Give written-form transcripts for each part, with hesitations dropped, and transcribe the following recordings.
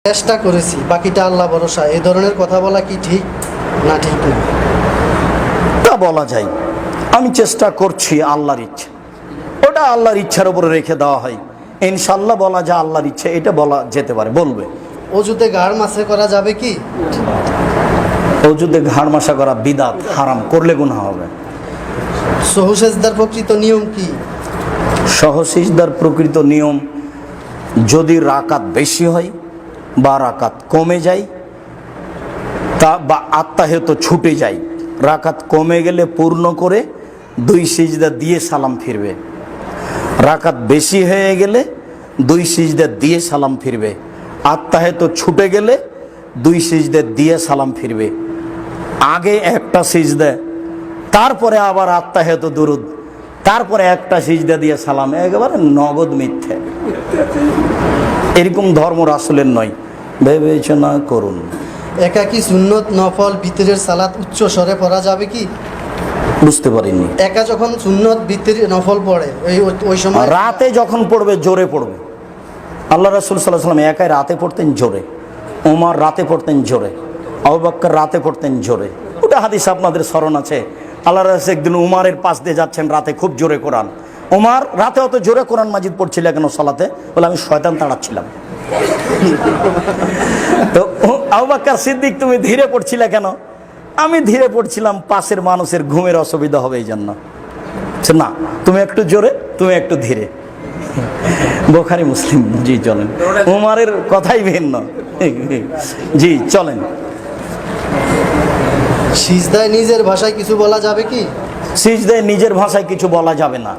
চেষ্টা করেছি, বাকিটা আল্লাহ ভরসা, এই ধরনের কথা বলা কি ঠিক না ঠিক না? তা বলা যায়, আমি চেষ্টা করছি আল্লাহর ইচ্ছা, ওটা আল্লাহর ইচ্ছার উপরে রেখে দেওয়া হয়। ইনশাল্লাহ বলা যায় আল্লাহর ইচ্ছা, এটা বলা যেতে পারে, বলবে। অজুতে গাড় মাসে করা যাবে কি? অজুতে ঘাড় মাসা করা বিদাত, হারাম, করলে গুনাহ হবে। সহসেজদার প্রকৃত নিয়ম কি? সহসিজদার প্রকৃত নিয়ম, যদি রাকাত বেশি হয় বা রাকাত কমে যায়, তা বা আত্মাহেত ছুটে যায়, রাকাত কমে গেলে পূর্ণ করে 2 সিজদা দিয়ে সালাম ফিরবে। রাকাত বেশি হয়ে গেলে 2 সিজদা দিয়ে সালাম ফিরবে। আত্মাহেত ছুটে গেলে 2 সিজদা দিয়ে সালাম ফিরবে। আগে একটা সিজদা, তারপরে আবার আত্মাহেত দুরুদ, তারপরে একটা সিজদা দিয়ে সালাম, একেবারে নগদ মিথ্যে। এরকম ধর্ম রাসূলের নয়, বিবেচনা করুন। একাকী সুন্নত নফল ভিতরের সালাত উচ্চ স্বরে পড়া যাবে কি? বুঝতে পারিনি। একা যখন সুন্নত ভিতরে নফল পড়ে ওই সময় রাতে যখন পড়বে জোরে পড়বে। আল্লাহ রাসূল সাল্লাল্লাহু আলাইহি ওয়াসাল্লাম একাই রাতে পড়তেন জোরে, ওমর রাতে পড়তেন জোরে, আবু বকর রাতে পড়তেন জোরে। ওটা হাদিস আপনাদের স্মরণ আছে। আল্লাহ রাসূল একদিন উমারের পাশ দিয়ে যাচ্ছেন রাতে, খুব জোরে কোরআন। ওমর রাতে অত জোরে কোরআন মাজিদ পড়ছিল কেন সালাতে? বলে আমি শয়তান তাড়াচ্ছিলাম। তো আবু বকর সিদ্দিক, তুমি ধীরে পড়ছিলে কেন? আমি ধীরে পড়ছিলাম, পাশের মানুষের ঘুমের অসুবিধা হবে এই জন্য। না, তুমি একটু জোরে, তুমি একটু ধীরে। বুখারী মুসলিম। জি চলেন, উমারের কথাই ভিন্ন। জি চলেন। সিজদায় নিজের ভাষায় কিছু বলা যাবে কি? সিজদায় নিজের ভাষায় কিছু বলা যাবে না।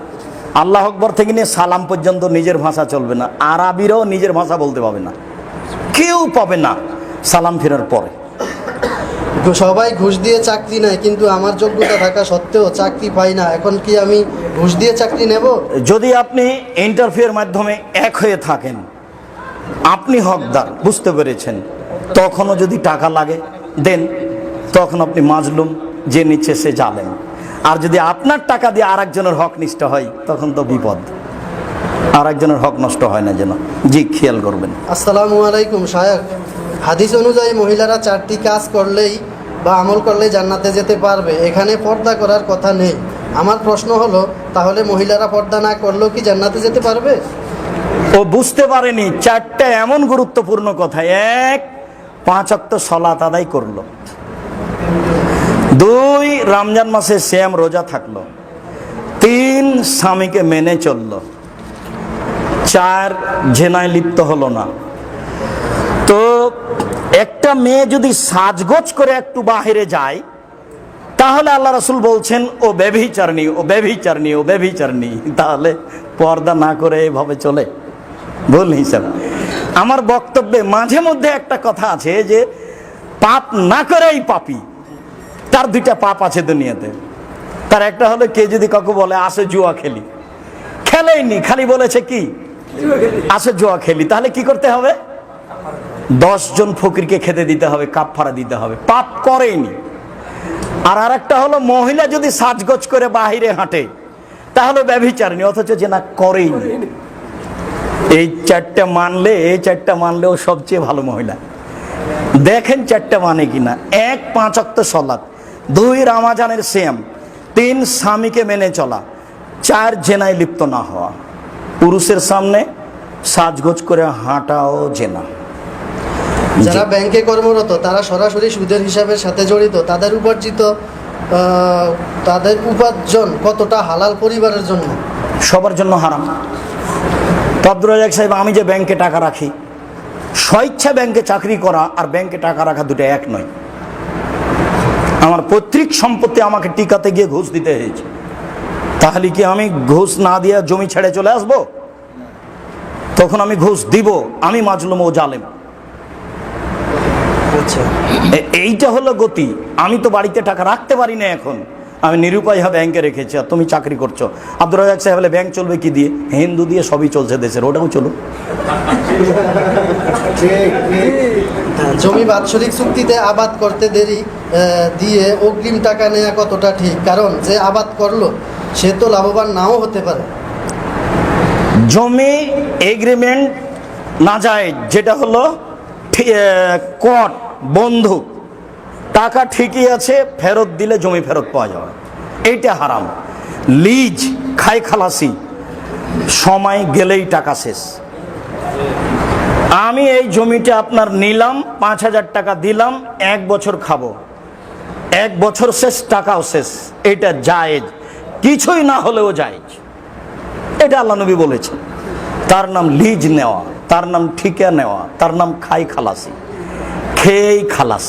আল্লাহ আকবর থেকে নিয়ে সালাম পর্যন্ত নিজের ভাষা চলবে না। আরবিরাও নিজের ভাষা বলতে পাবে না, কেউ পাবে না সালাম ফেরার পরে। সবাই ঘুষ দিয়ে চাকরি নেয়, কিন্তু আমার যোগ্যতা থাকা সত্ত্বেও চাকরি পাই না, এখন কি আমি ঘুষ দিয়ে চাকরি নেব? যদি আপনি ইন্টারভিউয়ের মাধ্যমে এক হয়ে থাকেন, আপনি হকদার, বুঝতে পেরেছেন, তখনও যদি টাকা লাগে দেন, তখন আপনি মাজলুম, যে নিচ্ছে সে জালেম। আর যদি আপনার টাকা দিয়ে আরেকজনের হক নষ্ট হয়, তখন তো বিপদ। আরেকজনের হক নষ্ট হয় না যেন। জি খেয়াল করবেন। আসসালামু আলাইকুম শায়খ, হাদিস অনুযায়ী মহিলারা 4টি কাজ করলেই বা আমল করলেই জান্নাতে যেতে পারবে, এখানে পর্দা করার কথা নেই। আমার প্রশ্ন হলো, তাহলে মহিলারা পর্দা না করলেও কি জান্নাতে যেতে পারবে? ও বুঝতে পারেনি 4টা এমন গুরুত্বপূর্ণ কথা। 1, 5 ওয়াক্ত সালাত আদায় করলো। 2, রমজান মাসে সিয়াম রোজা থাকলো। 3, স্বামীকে মেনে চললো। 4, জেনায় লিপ্ত হলো না। তো একটা মেয়ে যদি সাজগোজ করে একটু বাহিরে যায়, তাহলে আল্লাহ রাসূল বলছেন ও ব্যভিচারিণী, ও ব্যভিচারিণী, ও ব্যভিচারিণী। তাহলে পর্দা না করে এভাবে চলে? ভুল হিসাব। আমার বক্তব্যে মাঝে মধ্যে একটা কথা আছে যে পাপ না করেই পাপী। তার 2টা পাপ আছে দুনিয়াতে। তার একটা হলো, কে যদি কাউকে বলে আসে জুয়া খেলি, খেলেইনি, খালি বলেছে কি আসে জুয়া খেলি, তাহলে কি করতে হবে? 10 জন ফকিরকে খেতে দিতে হবে, কাফারা দিতে হবে, পাপ করেইনি। আর আরেকটা হলো, মহিলা যদি সাজগোজ করে বাহিরে হাঁটে, তাহলে ব্যভিচারিণী, অথচ যে না করেইনি। এই 4টা মানলে, এই 4টা মানলে ও সবচেয়ে ভালো মহিলা। দেখেন 4টা মানে কিনা। 1, 5 ওয়াক্ত সালাত। 2, রমজানের সিয়াম। 3, স্বামীকে মেনে চলা। 4, জেনায় লিপ্ত না হওয়া। পুরুষের সামনে সাজগোজ করে হাঁটাও জেনা। যারা ব্যাংকে কর্মরত, তারা সরাসরি সুদের হিসাবের সাথে জড়িত, তাদের উপার্জন কতটা হালাল পরিবারের জন্য? সবার জন্য হারাম। আব্দুর রাজ্জাক সাহেব, আমি যে ব্যাংকে টাকা রাখি, স্বেচ্ছা ব্যাংকে চাকরি করা আর ব্যাংকে টাকা রাখা 2টা এক নয়। আমার পৈতৃক সম্পত্তি আমাকে টিকাতে গিয়ে ঘুষ দিতে হয়েছে, তাহলে কি আমি ঘুষ না দিয়ে জমি ছেড়ে চলে আসব? তখন আমি ঘুষ দিব, আমি মাজলুম, ও জালেম। এইটা হলো গতি। আমি তো বাড়িতে টাকা রাখতে পারি না, এখন আমি নিরুপায় ভাবে ব্যাংকে রেখেছি, আর তুমি চাকরি করছো। আব্দুর রাজ্জাক সাহেব বলে, ব্যাংক চলবে কি দিয়ে? হিন্দু দিয়ে সবই চলছে দেশের, ওটাও চলুক। জমি বাৎসরিক চুক্তিতে আবাদ করতে দেরি দিয়ে অগ্রিম টাকা নেওয়া কতটা ঠিক? কারণ যে আবাদ করলো সে তো লাভবান নাও হতে পারে। জমি এগ্রিমেন্ট না যায়, যেটা হলো কট, বন্দুক, টাকা ঠিকই আছে, ফেরত দিলে জমি ফেরত পাওয়া যাবে, এইটা হারাম। লিজ, খাই খালাসি, সময় গেলেই টাকা শেষ। আমি এই জমিটা আপনার নিলাম, 5,000 টাকা দিলাম, 1 বছর খাবো, 1 বছর শেষ, টাকাও শেষ, এটা জায়েজ, কিছুই না হলেও জায়েজ। এটা আল্লাহ নবী বলেছেন। তার নাম লিজ নেওয়া, তার নাম ঠিকা নেওয়া, তার নাম খাই খালাসি, খেয়েই খালাস।